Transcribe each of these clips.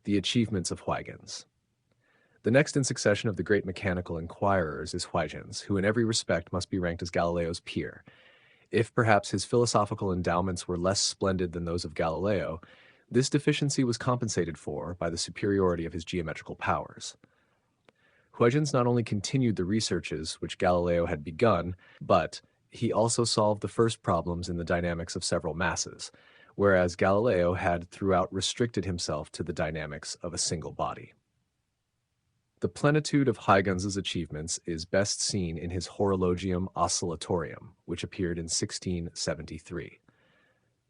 The achievements of Huygens. The next in succession of the great mechanical inquirers is Huygens, who in every respect must be ranked as Galileo's peer. If perhaps his philosophical endowments were less splendid than those of Galileo, this deficiency was compensated for by the superiority of his geometrical powers. Huygens not only continued the researches which Galileo had begun, but he also solved the first problems in the dynamics of several masses, whereas Galileo had throughout restricted himself to the dynamics of a single body. The plenitude of Huygens's achievements is best seen in his Horologium Oscillatorium, which appeared in 1673.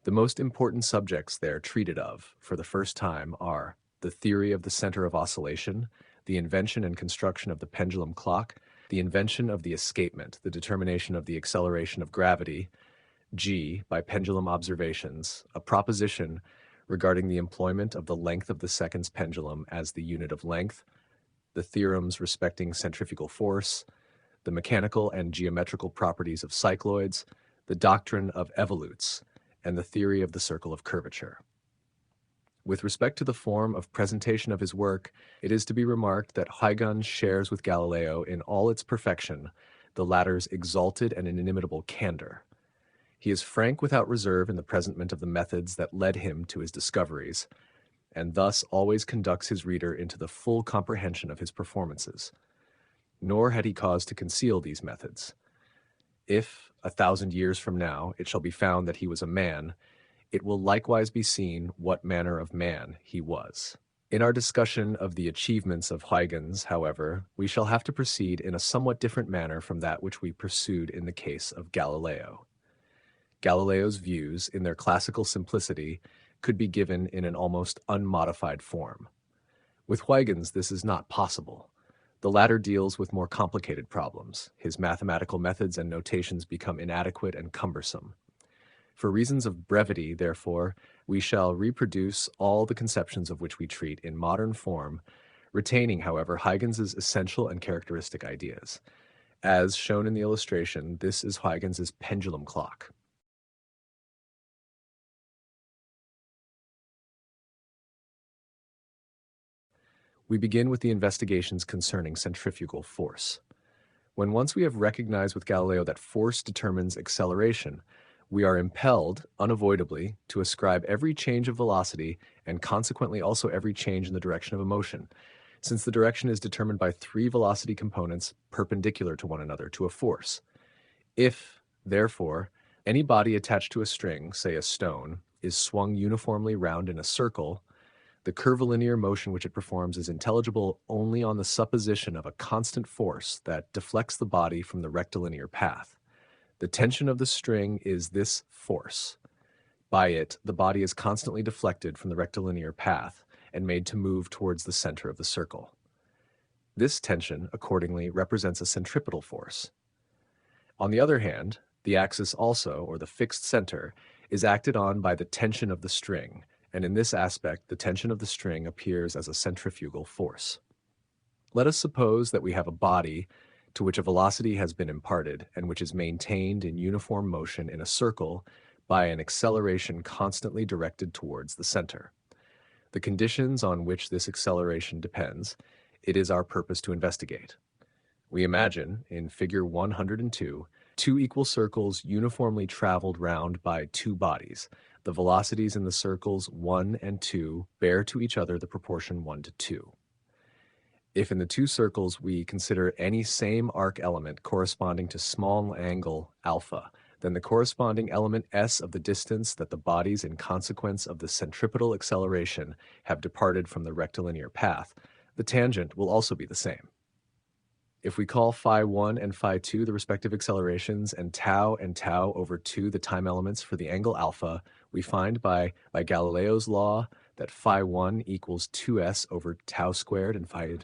The most important subjects there treated of, for the first time, are the theory of the center of oscillation, the invention and construction of the pendulum clock, the invention of the escapement, the determination of the acceleration of gravity, g, by pendulum observations, a proposition regarding the employment of the length of the second's pendulum as the unit of length, the theorems respecting centrifugal force, the mechanical and geometrical properties of cycloids, the doctrine of evolutes, and the theory of the circle of curvature. With respect to the form of presentation of his work, it is to be remarked that Huygens shares with Galileo in all its perfection the latter's exalted and inimitable candor. He is frank without reserve in the presentment of the methods that led him to his discoveries, and thus always conducts his reader into the full comprehension of his performances. Nor had he cause to conceal these methods. If, 1,000 years from now, it shall be found that he was a man, it will likewise be seen what manner of man he was. In our discussion of the achievements of Huygens, however, we shall have to proceed in a somewhat different manner from that which we pursued in the case of Galileo. Galileo's views, in their classical simplicity, could be given in an almost unmodified form. With Huygens, this is not possible. The latter deals with more complicated problems. His mathematical methods and notations become inadequate and cumbersome. For reasons of brevity, therefore, we shall reproduce all the conceptions of which we treat in modern form, retaining, however, Huygens's essential and characteristic ideas. As shown in the illustration, this is Huygens's pendulum clock. We begin with the investigations concerning centrifugal force. When once we have recognized with Galileo that force determines acceleration, we are impelled, unavoidably, to ascribe every change of velocity and consequently also every change in the direction of a motion, since the direction is determined by three velocity components perpendicular to one another, to a force. If, therefore, any body attached to a string, say a stone, is swung uniformly round in a circle, the curvilinear motion which it performs is intelligible only on the supposition of a constant force that deflects the body from the rectilinear path. The tension of the string is this force. By it, the body is constantly deflected from the rectilinear path and made to move towards the center of the circle. This tension, accordingly, represents a centripetal force. On the other hand, the axis also, or the fixed center, is acted on by the tension of the string, and in this aspect the tension of the string appears as a centrifugal force. Let us suppose that we have a body to which a velocity has been imparted and which is maintained in uniform motion in a circle by an acceleration constantly directed towards the center. The conditions on which this acceleration depends, it is our purpose to investigate. We imagine, in figure 102, two equal circles uniformly traveled round by two bodies. The velocities in the circles 1 and 2 bear to each other the proportion 1 to 2. If in the two circles we consider any same arc element corresponding to small angle alpha, then the corresponding element s of the distance that the bodies in consequence of the centripetal acceleration have departed from the rectilinear path, the tangent will also be the same. If we call phi 1 and phi 2 the respective accelerations and tau over 2 the time elements for the angle alpha, we find by Galileo's law that phi 1 equals 2s over tau squared and phi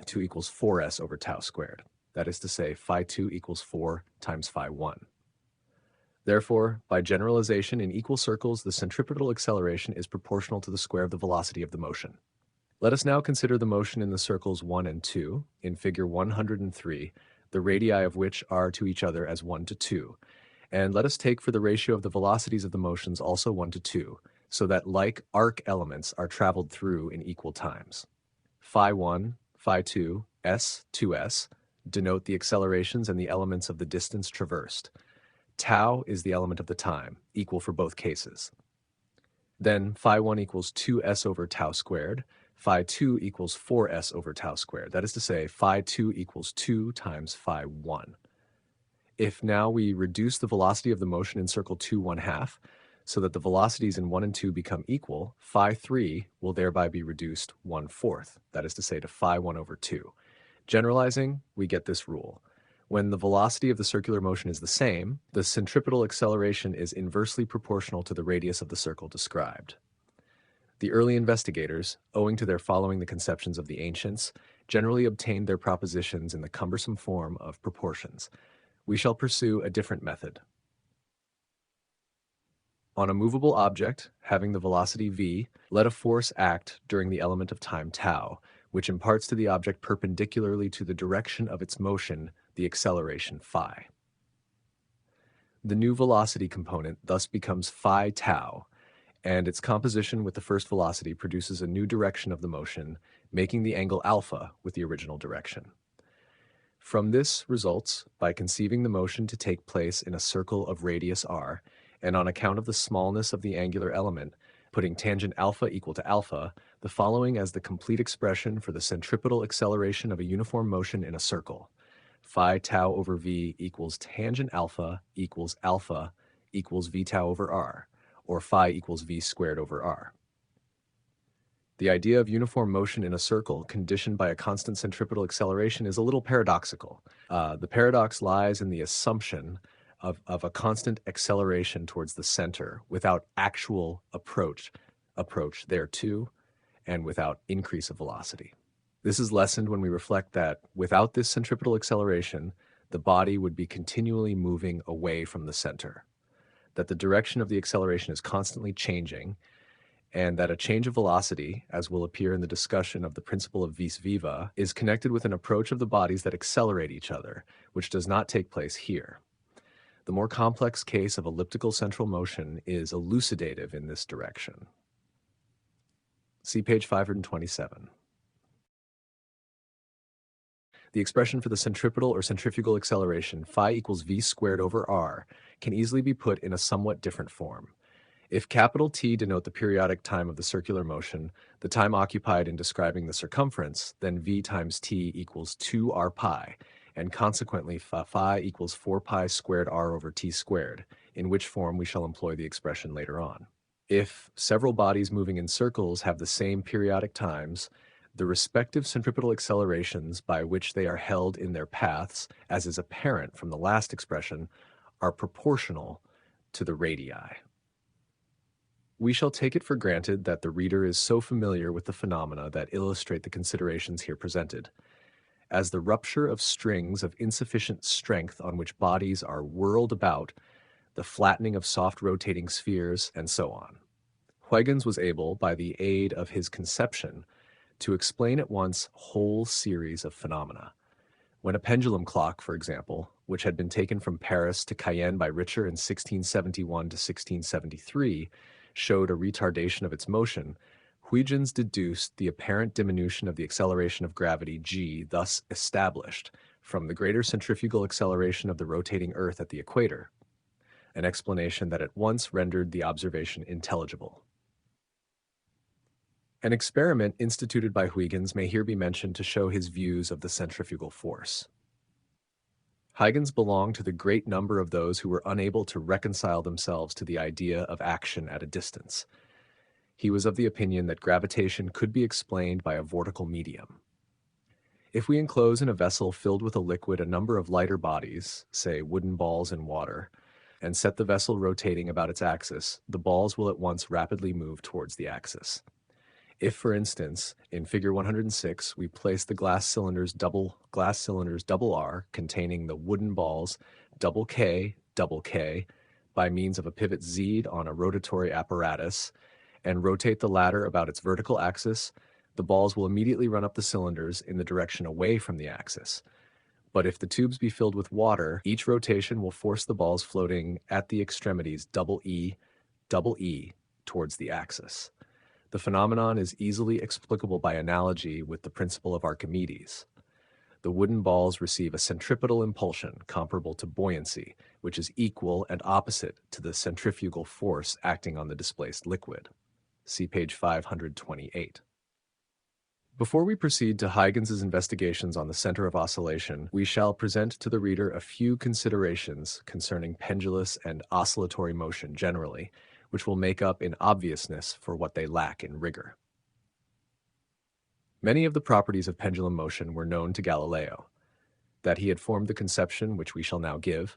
2 equals 4s over tau squared. That is to say, phi 2 equals 4 times phi 1. Therefore, by generalization in equal circles, the centripetal acceleration is proportional to the square of the velocity of the motion. Let us now consider the motion in the circles 1 and 2, in figure 103, the radii of which are to each other as 1 to 2, and let us take for the ratio of the velocities of the motions also 1 to 2, so that like arc elements are traveled through in equal times. Phi 1, phi 2, s, 2s denote the accelerations and the elements of the distance traversed. Tau is the element of the time, equal for both cases. Then phi 1 equals 2s over tau squared, phi 2 equals 4s over tau squared. That is to say, phi 2 equals 2 times phi 1. If now we reduce the velocity of the motion in circle 2 1/2, so that the velocities in 1 and 2 become equal, phi 3 will thereby be reduced 1/4, that is to say to phi 1 over 2. Generalizing, we get this rule. When the velocity of the circular motion is the same, the centripetal acceleration is inversely proportional to the radius of the circle described. The early investigators, owing to their following the conceptions of the ancients, generally obtained their propositions in the cumbersome form of proportions. We shall pursue a different method. On a movable object, having the velocity v, let a force act during the element of time tau, which imparts to the object perpendicularly to the direction of its motion the acceleration phi. The new velocity component thus becomes phi tau, and its composition with the first velocity produces a new direction of the motion, making the angle alpha with the original direction. From this results, by conceiving the motion to take place in a circle of radius r, and on account of the smallness of the angular element, putting tangent alpha equal to alpha, the following as the complete expression for the centripetal acceleration of a uniform motion in a circle. Phi tau over v equals tangent alpha equals v tau over r, or phi equals v squared over r. The idea of uniform motion in a circle conditioned by a constant centripetal acceleration is a little paradoxical. The paradox lies in the assumption of a constant acceleration towards the center without actual approach thereto, and without increase of velocity. This is lessened when we reflect that without this centripetal acceleration, the body would be continually moving away from the center, that the direction of the acceleration is constantly changing, and that a change of velocity, as will appear in the discussion of the principle of vis viva, is connected with an approach of the bodies that accelerate each other, which does not take place here. The more complex case of elliptical central motion is elucidative in this direction. See page 527. The expression for the centripetal or centrifugal acceleration, phi equals v squared over r, can easily be put in a somewhat different form. If capital T denote the periodic time of the circular motion, the time occupied in describing the circumference, then v times t equals 2 r pi, and consequently phi equals 4 pi squared r over t squared, in which form we shall employ the expression later on. If several bodies moving in circles have the same periodic times, the respective centripetal accelerations by which they are held in their paths, as is apparent from the last expression, are proportional to the radii. We shall take it for granted that the reader is so familiar with the phenomena that illustrate the considerations here presented, as the rupture of strings of insufficient strength on which bodies are whirled about, the flattening of soft rotating spheres, and so on. Huygens was able, by the aid of his conception, to explain at once whole series of phenomena. When a pendulum clock, for example, which had been taken from Paris to Cayenne by Richter in 1671 to 1673, showed a retardation of its motion, Huygens deduced the apparent diminution of the acceleration of gravity g thus established from the greater centrifugal acceleration of the rotating Earth at the equator, an explanation that at once rendered the observation intelligible. An experiment instituted by Huygens may here be mentioned to show his views of the centrifugal force. Huygens belonged to the great number of those who were unable to reconcile themselves to the idea of action at a distance. He was of the opinion that gravitation could be explained by a vortical medium. If we enclose in a vessel filled with a liquid a number of lighter bodies, say wooden balls in water, and set the vessel rotating about its axis, the balls will at once rapidly move towards the axis. If, for instance, in figure 106, we place the glass cylinders double R containing the wooden balls double K by means of a pivot Z on a rotatory apparatus and rotate the latter about its vertical axis, the balls will immediately run up the cylinders in the direction away from the axis. But if the tubes be filled with water, each rotation will force the balls floating at the extremities double E, towards the axis. The phenomenon is easily explicable by analogy with the principle of Archimedes. The wooden balls receive a centripetal impulsion comparable to buoyancy, which is equal and opposite to the centrifugal force acting on the displaced liquid. See page 528. Before we proceed to Huygens's investigations on the center of oscillation, we shall present to the reader a few considerations concerning pendulous and oscillatory motion generally, which will make up in obviousness for what they lack in rigor. Many of the properties of pendulum motion were known to Galileo. That he had formed the conception which we shall now give,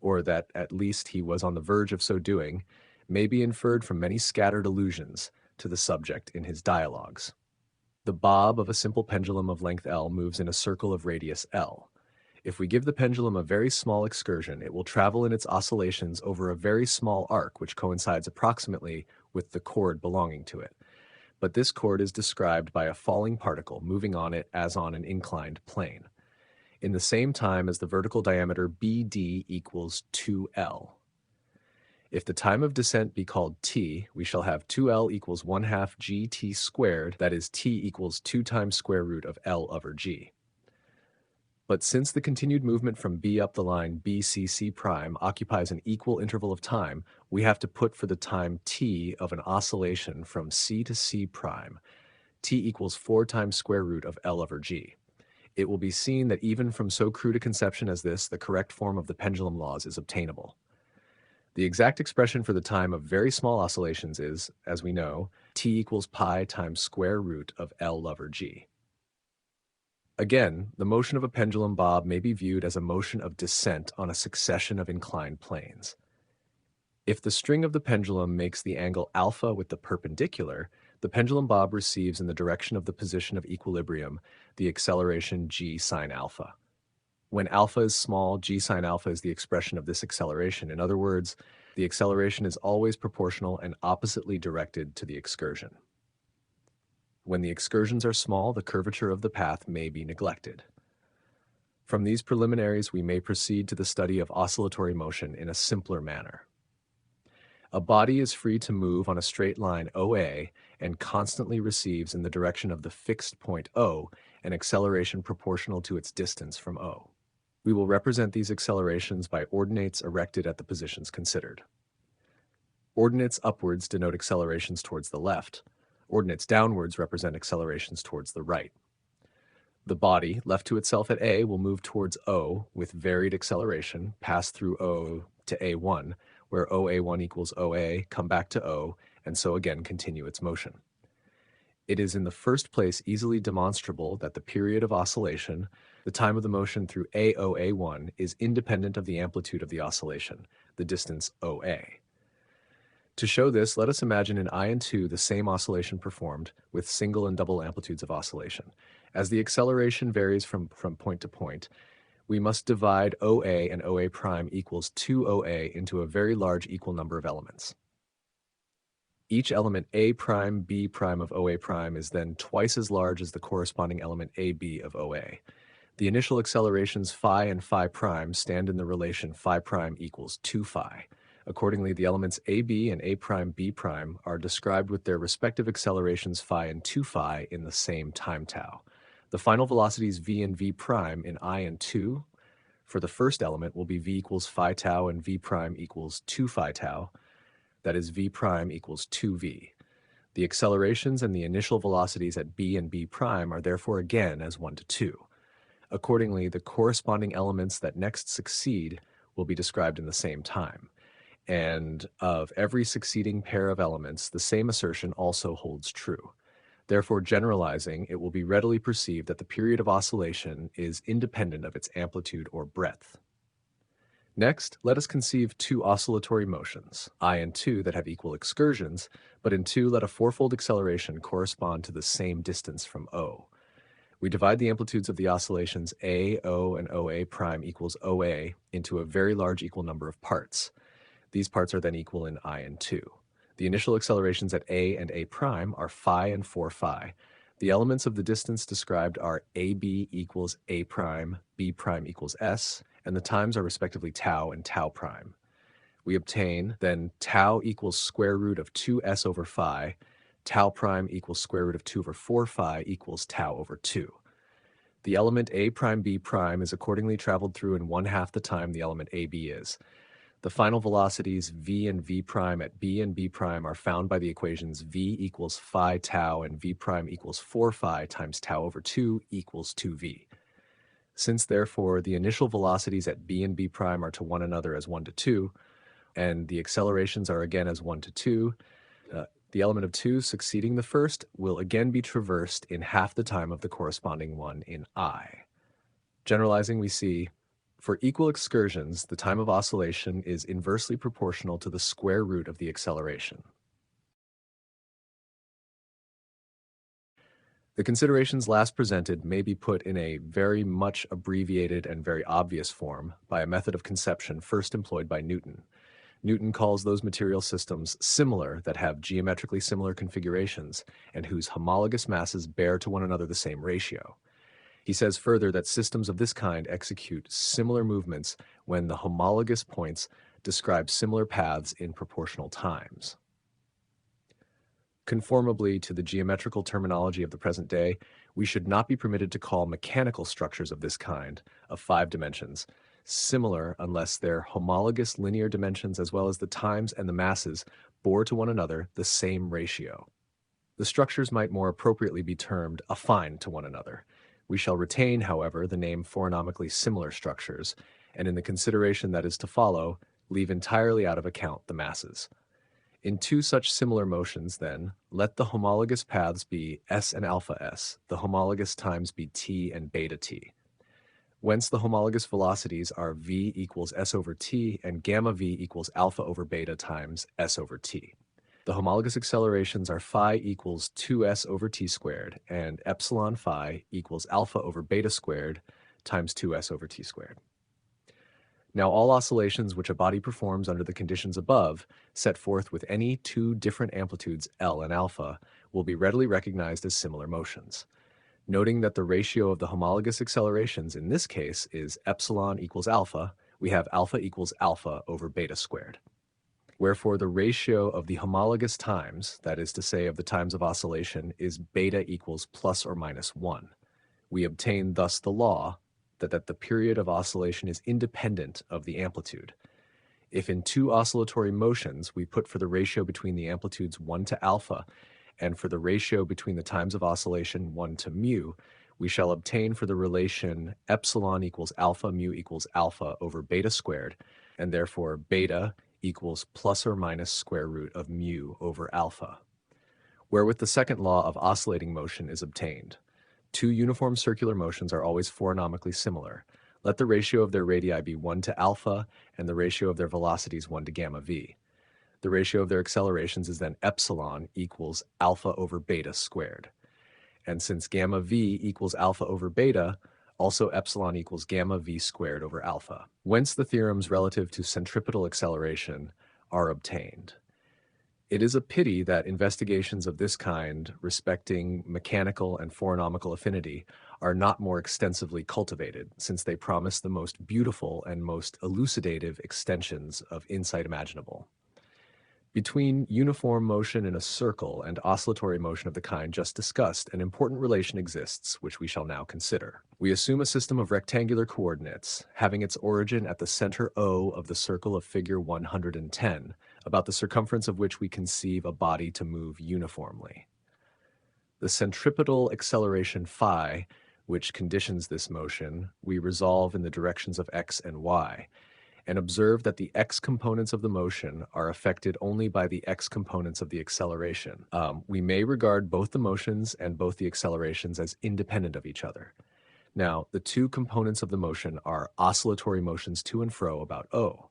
or that at least he was on the verge of so doing, may be inferred from many scattered allusions to the subject in his dialogues. The bob of a simple pendulum of length L moves in a circle of radius L. If we give the pendulum a very small excursion, it will travel in its oscillations over a very small arc which coincides approximately with the chord belonging to it. But this chord is described by a falling particle moving on it as on an inclined plane, in the same time as the vertical diameter BD equals 2L. If the time of descent be called t, we shall have 2L equals 1/2 gt squared, that is t equals 2 times square root of L over g. But since the continued movement from B up the line BCC prime occupies an equal interval of time, we have to put for the time t of an oscillation from C to C prime, t equals 4 times square root of L over g. It will be seen that even from so crude a conception as this, the correct form of the pendulum laws is obtainable. The exact expression for the time of very small oscillations is, as we know, t equals pi times square root of L over g. Again, the motion of a pendulum bob may be viewed as a motion of descent on a succession of inclined planes. If the string of the pendulum makes the angle alpha with the perpendicular, the pendulum bob receives in the direction of the position of equilibrium the acceleration g sine alpha. When alpha is small, g sine alpha is the expression of this acceleration. In other words, the acceleration is always proportional and oppositely directed to the excursion. When the excursions are small, the curvature of the path may be neglected. From these preliminaries, we may proceed to the study of oscillatory motion in a simpler manner. A body is free to move on a straight line OA and constantly receives in the direction of the fixed point O an acceleration proportional to its distance from O. We will represent these accelerations by ordinates erected at the positions considered. Ordinates upwards denote accelerations towards the left. Ordinates downwards represent accelerations towards the right. The body, left to itself at A, will move towards O with varied acceleration, pass through O to A1, where OA1 equals OA, come back to O, and so again continue its motion. It is in the first place easily demonstrable that the period of oscillation, the time of the motion through AOA1, is independent of the amplitude of the oscillation, the distance OA. To show this, let us imagine in I and 2 the same oscillation performed with single and double amplitudes of oscillation. As the acceleration varies from point to point, we must divide OA and OA prime equals 2OA into a very large equal number of elements. Each element A prime B prime of OA prime is then twice as large as the corresponding element AB of OA. The initial accelerations phi and phi prime stand in the relation phi prime equals 2 phi. Accordingly, the elements AB and A prime B prime are described with their respective accelerations phi and 2 phi in the same time tau. The final velocities v and v prime in I and 2 for the first element will be v equals phi tau and v prime equals 2 phi tau. That is, v prime equals 2v. The accelerations and the initial velocities at b and b prime are therefore again as 1 to 2. Accordingly, the corresponding elements that next succeed will be described in the same time. And of every succeeding pair of elements, the same assertion also holds true. Therefore, generalizing, it will be readily perceived that the period of oscillation is independent of its amplitude or breadth. Next, let us conceive two oscillatory motions, I and 2, that have equal excursions, but in 2 let a fourfold acceleration correspond to the same distance from O. We divide the amplitudes of the oscillations A, O, and OA prime equals OA into a very large equal number of parts. These parts are then equal in I and 2. The initial accelerations at A and A prime are phi and 4 phi. The elements of the distance described are AB equals A prime, B prime equals S, and the times are respectively tau and tau prime. We obtain then tau equals square root of 2s over phi, tau prime equals square root of 2 over 4 phi equals tau over 2. The element a prime b prime is accordingly traveled through in 1/2 the time the element ab is. The final velocities v and v prime at b and b prime are found by the equations v equals phi tau and v prime equals 4 phi times tau over 2 equals 2v. Since therefore the initial velocities at b and b prime are to one another as 1 to 2, and the accelerations are again as 1 to 2, the element of 2 succeeding the first will again be traversed in half the time of the corresponding one in I. Generalizing, we see, for equal excursions, the time of oscillation is inversely proportional to the square root of the acceleration. The considerations last presented may be put in a very much abbreviated and very obvious form by a method of conception first employed by Newton. Newton calls those material systems similar that have geometrically similar configurations and whose homologous masses bear to one another the same ratio. He says further that systems of this kind execute similar movements when the homologous points describe similar paths in proportional times. Conformably to the geometrical terminology of the present day, we should not be permitted to call mechanical structures of this kind, of 5 dimensions, similar unless their homologous linear dimensions as well as the times and the masses bore to one another the same ratio. The structures might more appropriately be termed affine to one another. We shall retain, however, the name phoronomically similar structures, and in the consideration that is to follow, leave entirely out of account the masses. In two such similar motions, then, let the homologous paths be s and alpha s, the homologous times be t and beta t. Whence the homologous velocities are v equals s over t and gamma v equals alpha over beta times s over t. The homologous accelerations are phi equals 2s over t squared and epsilon phi equals alpha over beta squared times 2s over t squared. Now all oscillations which a body performs under the conditions above, set forth with any two different amplitudes L and alpha, will be readily recognized as similar motions. Noting that the ratio of the homologous accelerations in this case is epsilon equals alpha, we have alpha equals alpha over beta squared. Wherefore the ratio of the homologous times, that is to say of the times of oscillation, is beta equals plus or minus 1. We obtain thus the law that the period of oscillation is independent of the amplitude. If in two oscillatory motions we put for the ratio between the amplitudes 1 to alpha and for the ratio between the times of oscillation 1 to mu, we shall obtain for the relation epsilon equals alpha mu equals alpha over beta squared, and therefore beta equals plus or minus square root of mu over alpha. Wherewith the second law of oscillating motion is obtained. Two uniform circular motions are always phoronomically similar. Let the ratio of their radii be 1 to alpha and the ratio of their velocities 1 to gamma v. The ratio of their accelerations is then epsilon equals alpha over beta squared. And since gamma v equals alpha over beta, also epsilon equals gamma v squared over alpha. Whence the theorems relative to centripetal acceleration are obtained. It is a pity that investigations of this kind respecting mechanical and phoronomical affinity are not more extensively cultivated, since they promise the most beautiful and most elucidative extensions of insight imaginable. Between uniform motion in a circle and oscillatory motion of the kind just discussed, an important relation exists, which we shall now consider. We assume a system of rectangular coordinates, having its origin at the center O of the circle of figure 110, about the circumference of which we conceive a body to move uniformly. The centripetal acceleration phi, which conditions this motion, we resolve in the directions of x and y, and observe that the x components of the motion are affected only by the x components of the acceleration. We may regard both the motions and both the accelerations as independent of each other. Now, the two components of the motion are oscillatory motions to and fro about O.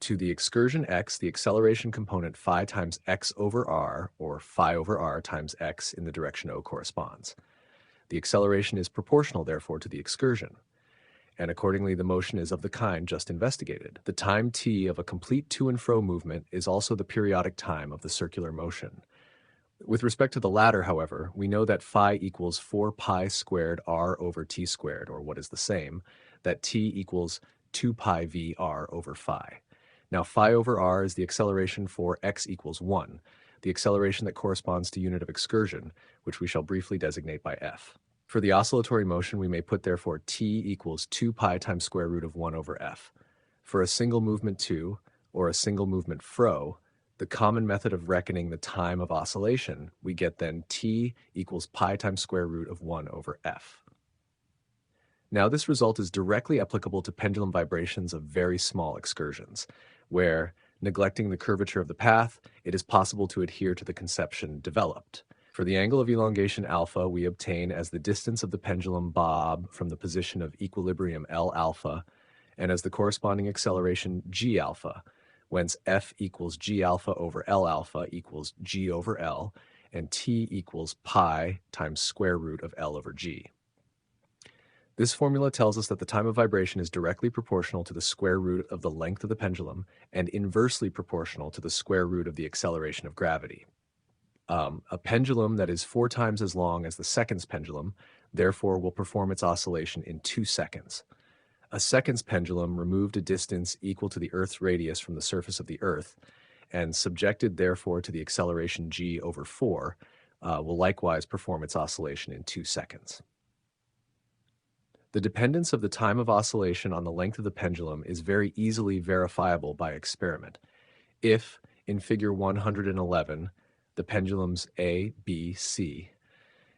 To the excursion x, the acceleration component phi times x over r, or phi over r times x in the direction O corresponds. The acceleration is proportional, therefore, to the excursion, and accordingly the motion is of the kind just investigated. The time t of a complete to and fro movement is also the periodic time of the circular motion. With respect to the latter, however, we know that phi equals 4 pi squared r over t squared, or what is the same, that t equals 2 pi v r over phi. Now phi over r is the acceleration for x equals 1, the acceleration that corresponds to unit of excursion, which we shall briefly designate by f. For the oscillatory motion, we may put therefore t equals 2 pi times square root of 1 over f. For a single movement to, or a single movement fro, the common method of reckoning the time of oscillation, we get then t equals pi times square root of 1 over f. Now this result is directly applicable to pendulum vibrations of very small excursions, where, neglecting the curvature of the path, it is possible to adhere to the conception developed. For the angle of elongation alpha, we obtain as the distance of the pendulum bob from the position of equilibrium L alpha, and as the corresponding acceleration g alpha, whence f equals g alpha over L alpha equals g over L, and t equals pi times square root of L over g. This formula tells us that the time of vibration is directly proportional to the square root of the length of the pendulum and inversely proportional to the square root of the acceleration of gravity. A pendulum that is 4 times as long as the seconds pendulum, therefore, will perform its oscillation in 2 seconds. A seconds pendulum removed a distance equal to the Earth's radius from the surface of the Earth, and subjected therefore to the acceleration g over 4, will likewise perform its oscillation in 2 seconds. The dependence of the time of oscillation on the length of the pendulum is very easily verifiable by experiment. If, in figure 111, the pendulums A, B, C,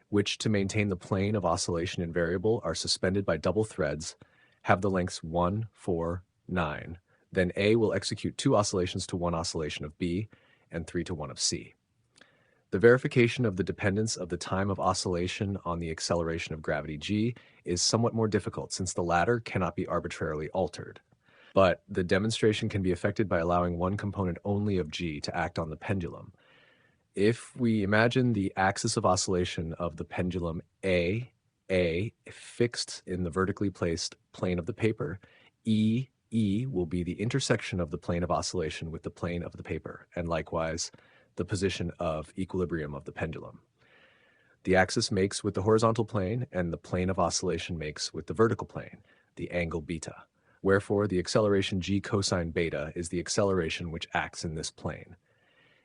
which to maintain the plane of oscillation invariable are suspended by double threads, have the lengths 1, 4, 9, then A will execute 2 oscillations to 1 oscillation of B and 3 to 1 of C. The verification of the dependence of the time of oscillation on the acceleration of gravity g is somewhat more difficult since the latter cannot be arbitrarily altered. But the demonstration can be effected by allowing one component only of g to act on the pendulum. If we imagine the axis of oscillation of the pendulum A fixed in the vertically placed plane of the paper, E will be the intersection of the plane of oscillation with the plane of the paper, and likewise the position of equilibrium of the pendulum. The axis makes with the horizontal plane, and the plane of oscillation makes with the vertical plane, the angle beta. Wherefore, the acceleration g cosine beta is the acceleration which acts in this plane.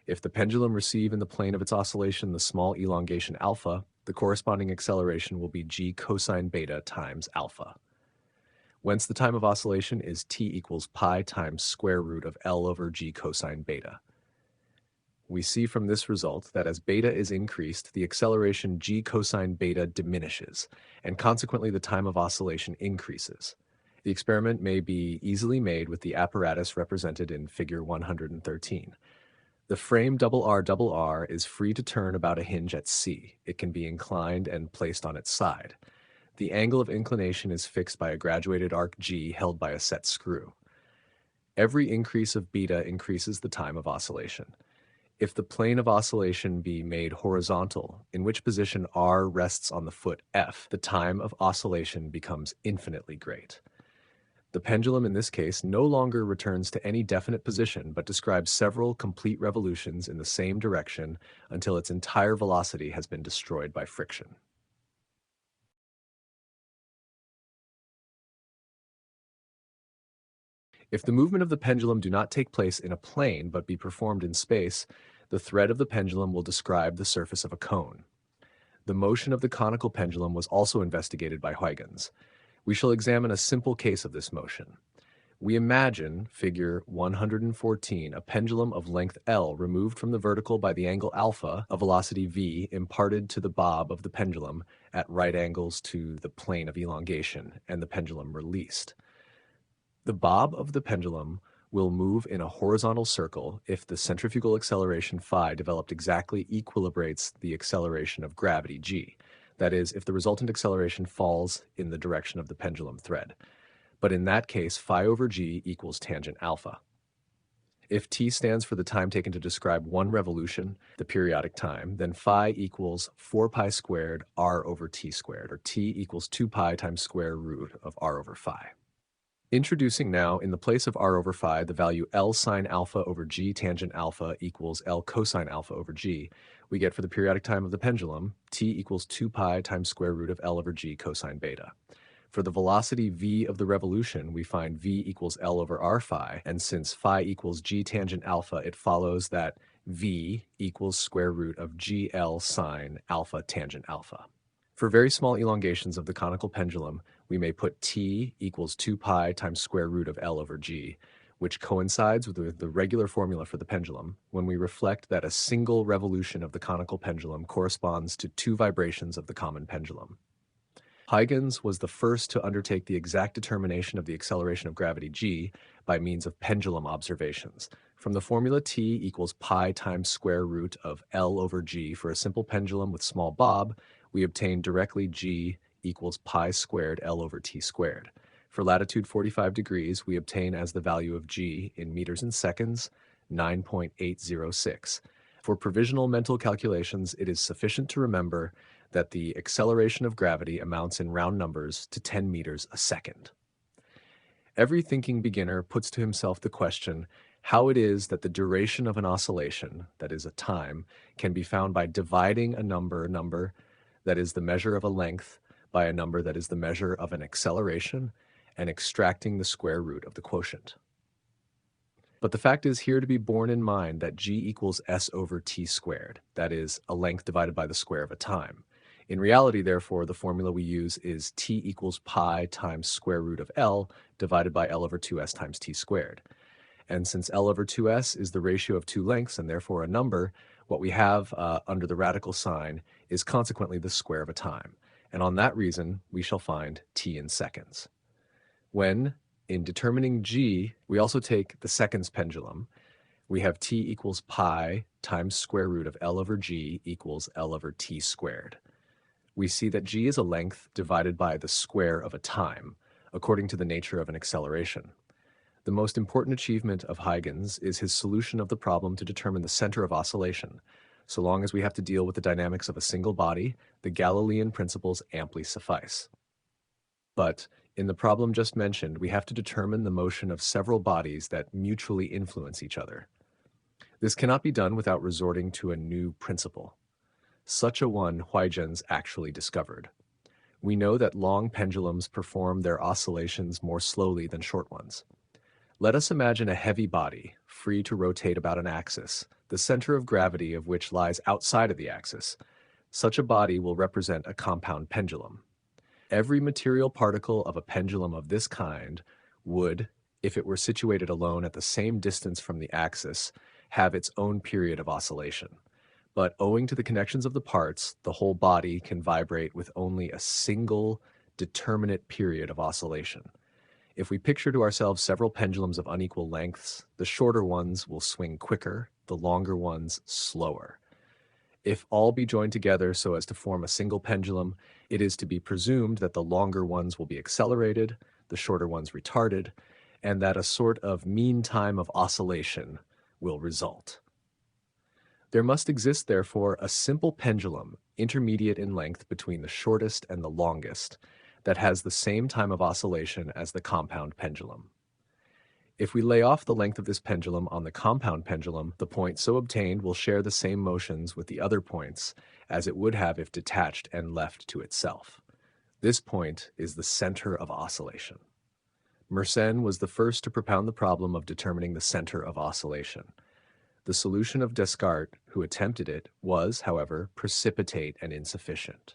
If the pendulum receive in the plane of its oscillation the small elongation alpha, the corresponding acceleration will be g cosine beta times alpha. Whence the time of oscillation is t equals pi times square root of L over g cosine beta. We see from this result that as beta is increased, the acceleration g cosine beta diminishes, and consequently the time of oscillation increases. The experiment may be easily made with the apparatus represented in figure 113. The frame RR is free to turn about a hinge at C. It can be inclined and placed on its side. The angle of inclination is fixed by a graduated arc G held by a set screw. Every increase of beta increases the time of oscillation. If the plane of oscillation be made horizontal, in which position R rests on the foot F, the time of oscillation becomes infinitely great. The pendulum in this case no longer returns to any definite position, but describes several complete revolutions in the same direction until its entire velocity has been destroyed by friction. If the movement of the pendulum do not take place in a plane but be performed in space, the thread of the pendulum will describe the surface of a cone. The motion of the conical pendulum was also investigated by Huygens. We shall examine a simple case of this motion. We imagine, figure 114, a pendulum of length L removed from the vertical by the angle alpha, a velocity v imparted to the bob of the pendulum at right angles to the plane of elongation, and the pendulum released. The bob of the pendulum will move in a horizontal circle if the centrifugal acceleration phi developed exactly equilibrates the acceleration of gravity g, that is, if the resultant acceleration falls in the direction of the pendulum thread. But in that case, phi over g equals tangent alpha. If t stands for the time taken to describe one revolution, the periodic time, then phi equals 4 pi squared r over t squared, or t equals 2 pi times square root of r over phi. Introducing now, in the place of r over phi, the value L sine alpha over g tangent alpha equals L cosine alpha over g, we get for the periodic time of the pendulum, t equals 2 pi times square root of L over g cosine beta. For the velocity v of the revolution, we find v equals L over r phi, and since phi equals g tangent alpha, it follows that v equals square root of gl sine alpha tangent alpha. For very small elongations of the conical pendulum, we may put t equals 2 pi times square root of L over g, which coincides with the regular formula for the pendulum when we reflect that a single revolution of the conical pendulum corresponds to 2 vibrations of the common pendulum. Huygens was the first to undertake the exact determination of the acceleration of gravity g by means of pendulum observations. From the formula t equals pi times square root of L over g for a simple pendulum with small bob, we obtain directly g equals pi squared L over t squared. For latitude 45 degrees, we obtain as the value of g in meters and seconds 9.806. For provisional mental calculations, it is sufficient to remember that the acceleration of gravity amounts in round numbers to 10 meters a second. Every thinking beginner puts to himself the question how it is that the duration of an oscillation, that is a time, can be found by dividing a number that is the measure of a length by a number that is the measure of an acceleration and extracting the square root of the quotient. But the fact is here to be borne in mind that g equals s over t squared, that is, a length divided by the square of a time. In reality, therefore, the formula we use is t equals pi times square root of L divided by L over 2s times t squared. And since L over 2s is the ratio of two lengths and therefore a number, what we have under the radical sign is consequently the square of a time. And on that reason, we shall find t in seconds. When, in determining g, we also take the seconds pendulum, we have t equals pi times square root of L over g equals L over t squared. We see that g is a length divided by the square of a time, according to the nature of an acceleration. The most important achievement of Huygens is his solution of the problem to determine the center of oscillation. So long as we have to deal with the dynamics of a single body, the Galilean principles amply suffice. But in the problem just mentioned, we have to determine the motion of several bodies that mutually influence each other. This cannot be done without resorting to a new principle. Such a one Huygens actually discovered. We know that long pendulums perform their oscillations more slowly than short ones. Let us imagine a heavy body, free to rotate about an axis, the center of gravity of which lies outside of the axis. Such a body will represent a compound pendulum. Every material particle of a pendulum of this kind would, if it were situated alone at the same distance from the axis, have its own period of oscillation. But owing to the connections of the parts, the whole body can vibrate with only a single determinate period of oscillation. If we picture to ourselves several pendulums of unequal lengths, the shorter ones will swing quicker, the longer ones slower. If all be joined together so as to form a single pendulum, it is to be presumed that the longer ones will be accelerated, the shorter ones retarded, and that a sort of mean time of oscillation will result. There must exist, therefore, a simple pendulum, intermediate in length between the shortest and the longest, that has the same time of oscillation as the compound pendulum. If we lay off the length of this pendulum on the compound pendulum, the point so obtained will share the same motions with the other points as it would have if detached and left to itself. This point is the center of oscillation. Mersenne was the first to propound the problem of determining the center of oscillation. The solution of Descartes, who attempted it, was, however, precipitate and insufficient.